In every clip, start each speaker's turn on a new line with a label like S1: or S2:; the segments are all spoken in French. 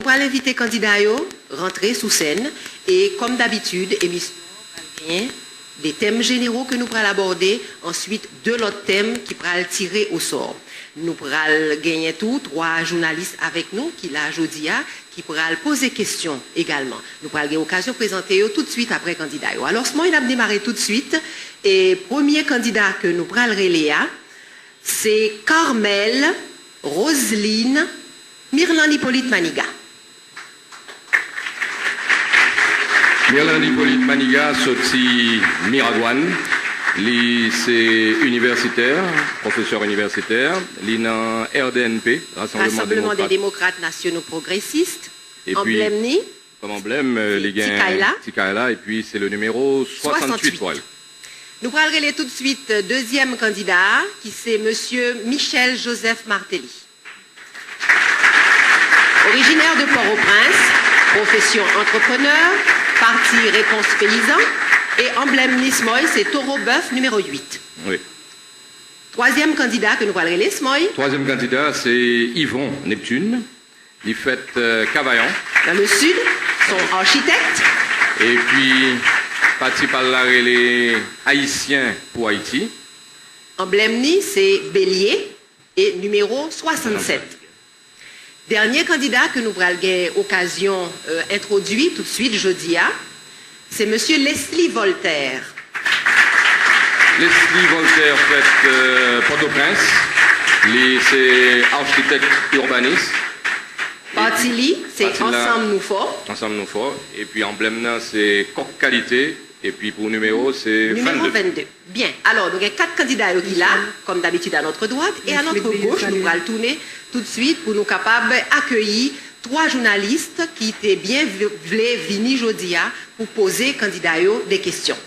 S1: On va l'inviter candidat à rentrer sous scène et comme d'habitude, émission des thèmes généraux que nous pourrons aborder, ensuite deux autres thèmes qui pourront tirer au sort. Nous pourrons gagner trois journalistes avec nous qui l'a aujourd'hui qui pourront poser questions également. Nous pourrons avoir l'occasion de présenter tout de suite après candidat. Alors ce moment il a démarré tout de suite et premier candidat que nous pourrons relayer c'est Carmel Roseline Mirland Hippolyte Maniga.
S2: Mirland Hippolyte Maniga, sorti Miragouane, c'est universitaire, professeur universitaire, l'INA RDNP,
S1: Rassemblement des démocrates nationaux progressistes,
S2: et
S1: emblème
S2: puis, comme emblème, les gains Tikaila, et puis c'est le numéro 68 pour elle.
S1: Nous parlerons tout de suite deuxième candidat, qui c'est monsieur Michel Joseph Martelly. Originaire de Port-au-Prince, profession entrepreneur, parti Réponse Paysan et emblème Nismoy, c'est Taureau Bœuf numéro 8.
S2: Oui.
S1: Troisième candidat que nous parlerons, Nismoy.
S2: Troisième candidat, c'est Yvon Neptune, il fait Cavaillon.
S1: Dans le sud, son architecte.
S2: Et puis, parti par là, les Haïtiens pour Haïti.
S1: Emblème Ni, c'est Bélier et numéro 67. Dernier candidat que nous avons occasion d'introduire tout de suite, jeudi, c'est M. Leslie Voltaire.
S2: Leslie Voltaire fait Port-au-Prince. C'est architecte urbaniste.
S1: Parti c'est Ensemble nous fort.
S2: Ensemble nous fort. Et puis emblème c'est Coq Qualité. Et puis pour numéro, c'est
S1: numéro 22. Bien. Alors, donc il y a 4 candidats qui là, comme d'habitude à notre droite, et à notre gauche, nous allons tourner tout de suite pour nous capables d'accueillir 3 journalistes qui étaient bien venus aujourd'hui pour poser candidats des questions.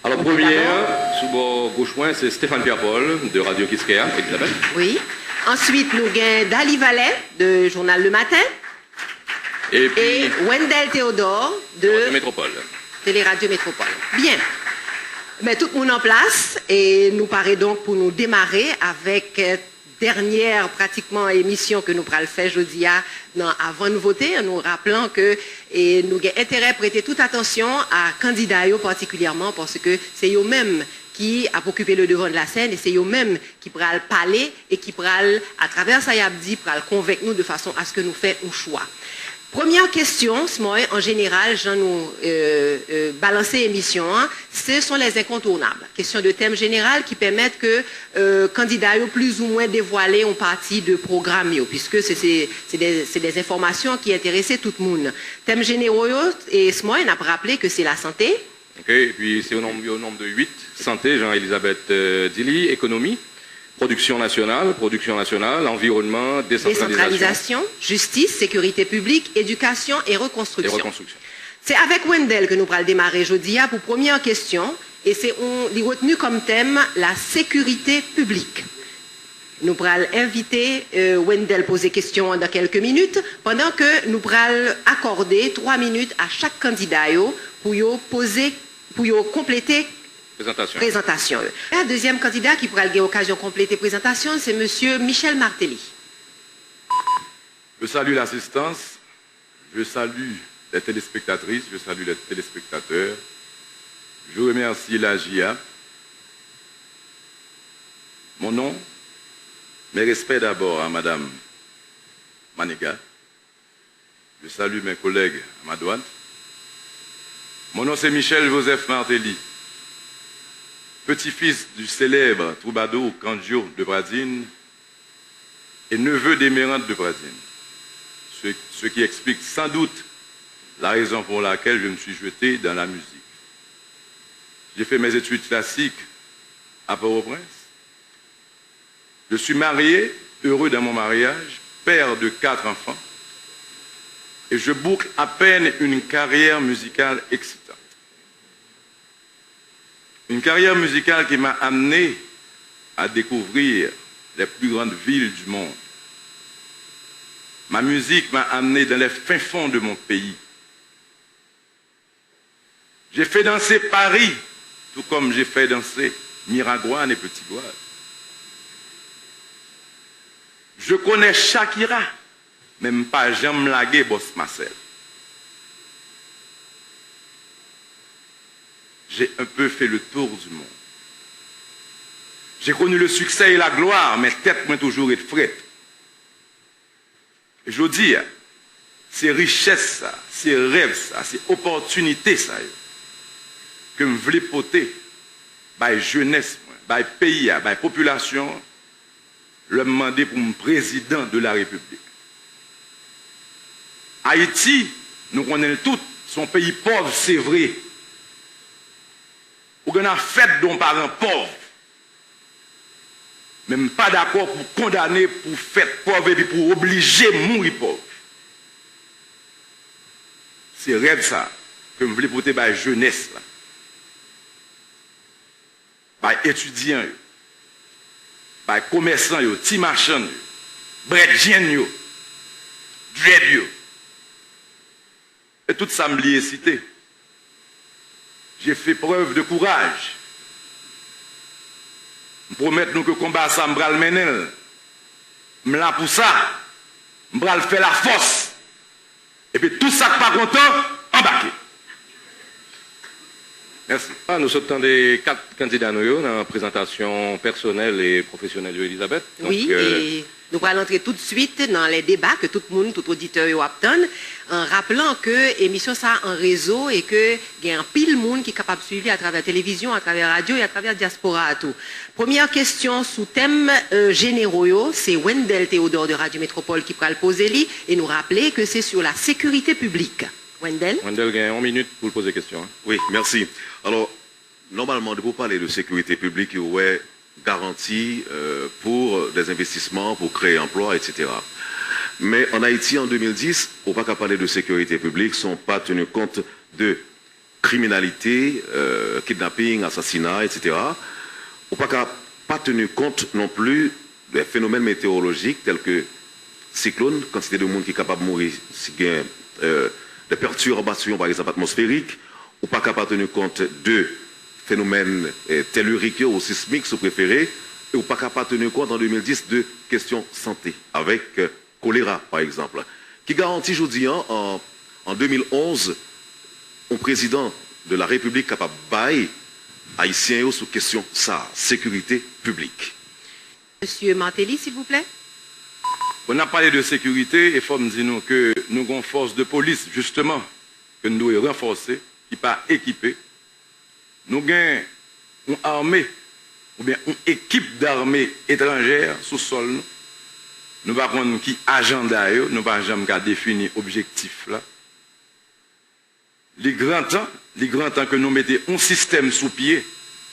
S2: Alors, première, sous bord gauche-point, c'est Stéphane Pierre-Paul de Radio Kiskeya, Elisabeth.
S1: Oui. Ensuite, nous avons Dali Vallet de Journal Le Matin.
S2: Et
S1: Wendell Théodore de
S2: Radio Métropole.
S1: Télé-Radio Métropole. Bien. Mais tout le monde en place et nous paraît donc pour nous démarrer avec dernière pratiquement émission que nous pourrons faire jeudi avant de voter, en nous rappelant que nous avons intérêt à prêter toute attention à candidats particulièrement parce que c'est eux-mêmes qui a occupé le devant de la scène et c'est eux-mêmes qui pourront parler et qui pourront, à travers ça, convaincre nous de façon à ce que nous fassions un choix. Première question, en général, j'en nous balancer l'émission, ce sont les incontournables. Question de thème général qui permettent que candidats plus ou moins dévoiler une partie de programme, puisque c'est des informations qui intéressent tout le monde. Thème généraux, et ce mois, on a rappelé que c'est la santé.
S2: Ok, et puis c'est au nombre de 8. Santé, Jean-Elisabeth Dili, économie. Production nationale, environnement,
S1: décentralisation, justice, sécurité publique, éducation et reconstruction. C'est avec Wendell que nous allons démarrer aujourd'hui pour première question et c'est retenu comme thème la sécurité publique. Nous allons inviter Wendell à poser question dans quelques minutes pendant que nous allons accorder 3 minutes à chaque candidat pour compléter présentation. Un deuxième candidat qui pourra avoir l'occasion de compléter présentation, c'est M. Michel Martelly.
S3: Je salue l'assistance, je salue les téléspectatrices, je salue les téléspectateurs. Je remercie la GIA. Mon nom, mes respects d'abord à Mme Maniga. Je salue mes collègues à ma droite. Mon nom c'est Michel Joseph Martelly. Petit-fils du célèbre troubadour Kandjo de Bradine et neveu d'Émérante de Bradine. Ce qui explique sans doute la raison pour laquelle je me suis jeté dans la musique. J'ai fait mes études classiques à Port-au-Prince. Je suis marié, heureux dans mon mariage, père de 4 enfants. Et je boucle à peine une carrière musicale excitante. Une carrière musicale qui m'a amené à découvrir les plus grandes villes du monde. Ma musique m'a amené dans les fins fonds de mon pays. J'ai fait danser Paris, tout comme j'ai fait danser Miragouane et Petit-Gouade. Je connais Shakira, même pas jamais lagué boss Marcel. J'ai un peu fait le tour du monde. J'ai connu le succès et la gloire, mais tête m'a toujours été frette. Je dis, c'est richesse ça, c'est rêve ça, c'est opportunité ça, que je voulais porter, par jeunesse, par pays, par population, le demander pour me président de la République. Haïti, nous connaissons tous, son pays pauvre, c'est vrai. Ou qu'on a fait d'un parent pauvre. Même pas d'accord pour condamner, pour faire pauvre et pour obliger à mourir pauvre. C'est rêve ça, que je voulais porter par la jeunesse, par les étudiants, par les commerçants, les petits marchands, bredjiens, dread. Et tout ça me lié cité. J'ai fait preuve de courage. Je promets nous que le combat ça, je vais le mener. Je suis là pour ça. Je vais faire la force. Et puis tout ça qui n'est pas content, embarquer. Merci.
S2: Nous sommes des 4 candidats dans la présentation personnelle et professionnelle d'Elisabeth.
S1: Oui, et nous allons entrer tout de suite dans les débats que tout le monde, tout auditeur obtient, en rappelant que l'émission ça en réseau et que il y a un pile monde qui est capable de suivre à travers la télévision, à travers la radio et à travers la diaspora à tout. Première question sous thème généraux, c'est Wendell Théodore de Radio Métropole qui va le poser lui et nous rappeler que c'est sur la sécurité publique. Wendell,
S2: il y a 1 minute pour poser question. Hein.
S4: Oui, merci. Alors, normalement, pour parler de sécurité publique, il y aurait garantie pour des investissements, pour créer emploi, etc. Mais en Haïti, en 2010, on ne peut pas parler de sécurité publique sans pas tenir compte de criminalité, kidnapping, assassinat, etc. On ne peut pas tenir compte non plus des phénomènes météorologiques tels que cyclones, quantité de monde qui est capable de mourir, des perturbations, par exemple, atmosphériques, ou pas capable de tenir compte de phénomènes telluriques ou sismiques, si vous préférez, et ou pas capable de tenir compte en 2010 de questions santé, avec choléra, par exemple, qui garantit, je vous dis, en 2011, un président de la République capable de bailler haïtien sous question ça, sécurité publique.
S1: Monsieur Martelly, s'il vous plaît.
S3: On a parlé de sécurité et il faut me dire que nous avons une force de police, justement, que nous devons renforcer, qui n'est pas équipée. Nous avons une armée, ou bien une équipe d'armée étrangère sous sol. Nous ne pouvons pas prendre qui agenda, nous ne pouvons pas jamais définir l'objectif là. Les grands temps que nous mettions un système sous pied,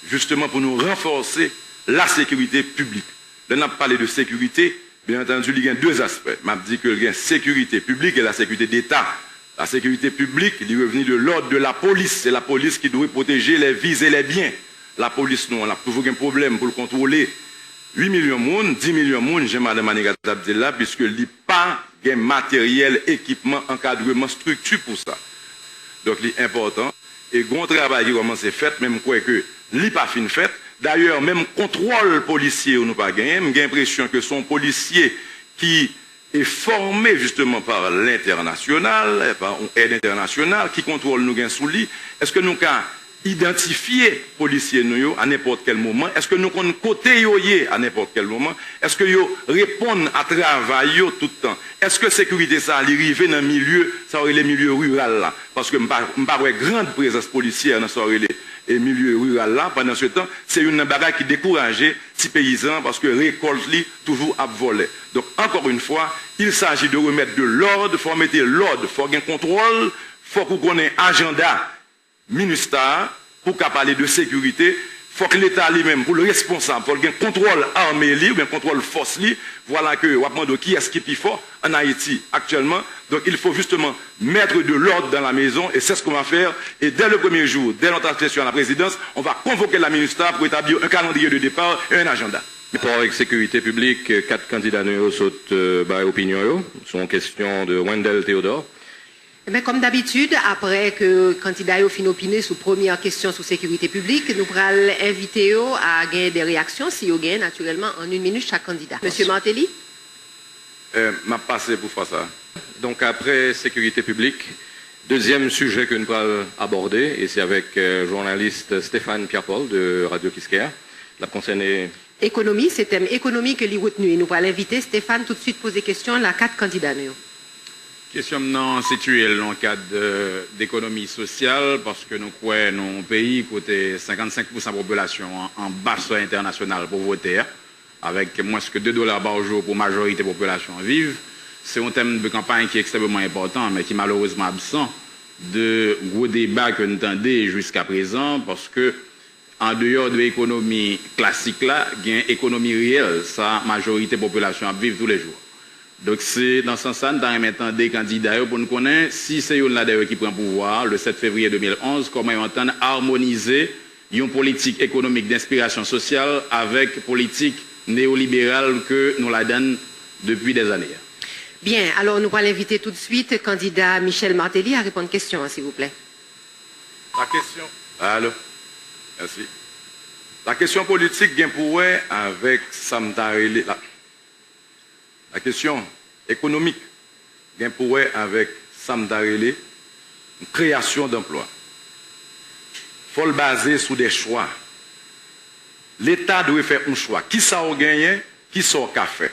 S3: justement pour nous renforcer la sécurité publique. Là, on a parlé de sécurité. Bien entendu, il y a 2 aspects. Je dis que il y a la sécurité publique et la sécurité d'État. La sécurité publique, il est revenu de l'ordre de la police. C'est la police qui doit protéger les vies et les biens. La police, nous, on a toujours un problème pour le contrôler. 8 millions de monde, 10 millions de monde, j'ai Mme Manigatab dit là, puisque il n'y a pas de matériel, équipement, encadrement, structure pour ça. Donc, c'est important. Et grand travail qui commence à être fait, même quoi que il n'est pas fin fait. D'ailleurs, même contrôle policier, on n'a pas gagné. J'ai l'impression que son policier qui est formé justement par l'international, par une aide internationale, qui contrôle nous sous lit, est-ce que nous avons identifié policiers nous à n'importe quel moment? Est-ce que nous avons côté à n'importe quel moment? Est-ce que nous répondons à travail tout le temps? Est-ce que la sécurité ça arrive dans le milieu, ça aurait les milieux ruraux là? Parce que je n'ai pas une grande présence policière dans les milieux ruraux là. Pendant ce temps, c'est une bagarre qui décourageait ces paysans parce que récolte toujours à voler. Donc, encore une fois, il s'agit de remettre de l'ordre, il faut mettre l'ordre, il faut avoir un contrôle, il faut qu'on ait un agenda ministère pour parler de sécurité. Il faut que l'État lui-même, pour le responsable, pour qu'il y ait un contrôle armé, ou un contrôle force, voilà que on demande qui est-ce qui est plus fort en Haïti actuellement. Donc il faut justement mettre de l'ordre dans la maison et c'est ce qu'on va faire. Et dès le premier jour, dès notre accession à la présidence, on va convoquer la ministère pour établir un calendrier de départ et un agenda.
S2: Pour avec sécurité publique, 4 candidats sautent opinion. Sont question de Wendell Théodore.
S1: Mais comme d'habitude, après que le candidat a fin opiné sur première question sur sécurité publique, nous allons inviter à gagner des réactions, si vous gagnez naturellement en 1 minute chaque candidat. Monsieur Martelly?
S3: M'a passé pour faire ça.
S2: Donc après sécurité publique, deuxième sujet que nous allons aborder, et c'est avec le journaliste Stéphane Pierre-Paul de Radio Kiskeya. La concernée
S1: Économie, c'est thème économie que l'y retenu. Nous allons inviter Stéphane tout de suite poser question à 4 candidats.
S5: Question non située dans le cadre d'économie sociale parce que nous croyons dans un pays côté 55% de la population en bas seuil international pour voter avec moins que $2 par jour pour la majorité de la population vive. C'est un thème de campagne qui est extrêmement important mais qui est malheureusement absent de gros débats que nous entendons jusqu'à présent parce que en dehors de l'économie classique là, il y a une économie réelle, ça majorité de la population vivre tous les jours. Donc c'est dans ce sens-là, nous avons des candidats pour nous connaître si c'est eux qui prend pouvoir le 7 février 2011, comment ils entendent harmoniser une politique économique d'inspiration sociale avec politique néolibérale que nous la donnons depuis des années.
S1: Bien, alors nous allons inviter tout de suite le candidat Michel Martelly à répondre aux questions, s'il vous plaît.
S3: La question. Allô. Merci. La question politique vient pour avec Samtarele. La question économique vient pour avec Samtarele, une création d'emplois. Il faut le baser sur des choix. L'État doit faire un choix. Qui ça a gagné, qui ça a fait.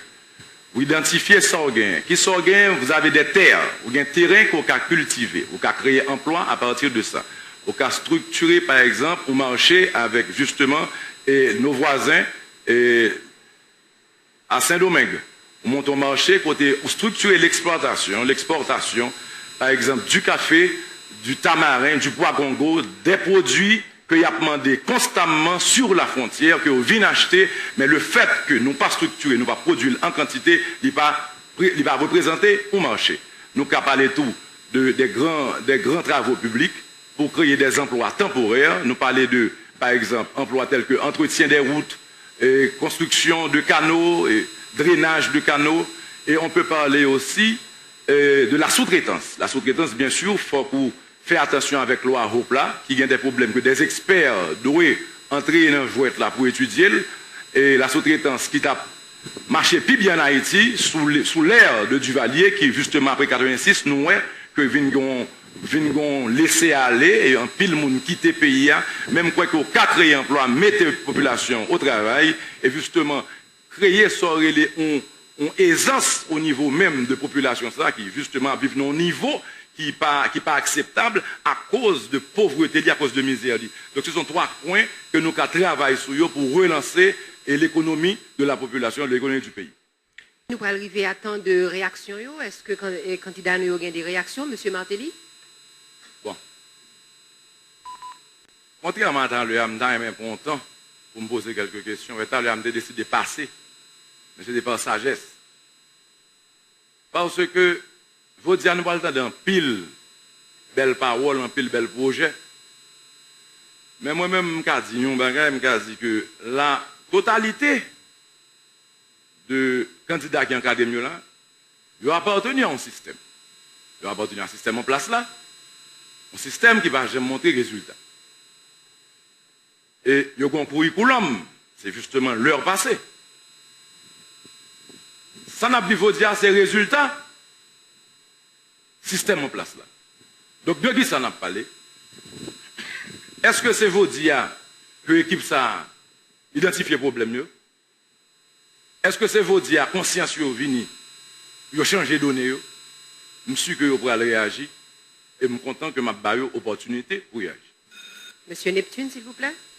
S3: Vous identifiez ça a gagné. Qui ça a gagné, vous avez des terres, vous avez un terrain qu'on a cultivé, vous avez créé emploi à partir de ça. Vous avez structuré, par exemple, un marché avec justement nos voisins à Saint-Domingue. On monte au marché, côté structurer l'exportation, par exemple, du café, du tamarin, du bois Congo, des produits que y a demandé constamment sur la frontière, que vous venez acheter, mais le fait que nous pas structurer, nous pas produire en quantité, il va représenter au marché. Nous avons parlé tout des grands travaux publics pour créer des emplois temporaires. Nous parlons de, par exemple, emplois tels que entretien des routes, construction de canaux, drainage de canaux, et on peut parler aussi de la sous-traitance. La sous-traitance, bien sûr, il faut faire attention avec loi Hopla, qui a des problèmes que des experts doivent entrer dans le jouet là pour étudier. Et la sous-traitance qui a marché plus bien en Haïti, sous l'ère de Duvalier, qui justement après 86, nous voyons que Vingon laisser aller et un pile monde quitter le pays, même quoi qu'au 4 emplois, mettre la population au travail, et justement créer une aisance au niveau même de population ça qui justement vivent à un niveau qui n'est pas acceptable à cause de pauvreté, à cause de misère. Donc ce sont 3 points que nous travaillons sur eux pour relancer l'économie de la population, l'économie du pays.
S1: Nous allons arriver à temps de réaction. Est-ce que les candidats ont des réactions, M. Martelly?
S3: Bon. Contrairement à le Hamdan, mais pour un temps, pour me poser quelques questions, le Hamdan a décidé de passer. Mais c'était par sagesse. Parce que, vous dire, nous parlons d'un pile belle parole, un pile bel projet. Mais moi-même, je dis que la totalité de candidats qui ont encadré mieux là, ils ont appartenu à un système. Ils ont appartenu à un système en place là. Un système qui va jamais montrer résultat. Et ils ont un curriculum, c'est justement leur passé. Ça n'a plus vous dire ces résultats. Système en place là. Donc de qui ça n'a pas parlé? Est-ce que c'est vous dire que l'équipe ça identifie le problème mieux? Est-ce que c'est vous dire conscience yo vini, yo changer données yo? Je suis que vous pourrez réagir et je suis content que m'a baillé opportunité pour réagir.
S1: Monsieur Neptune, s'il vous plaît.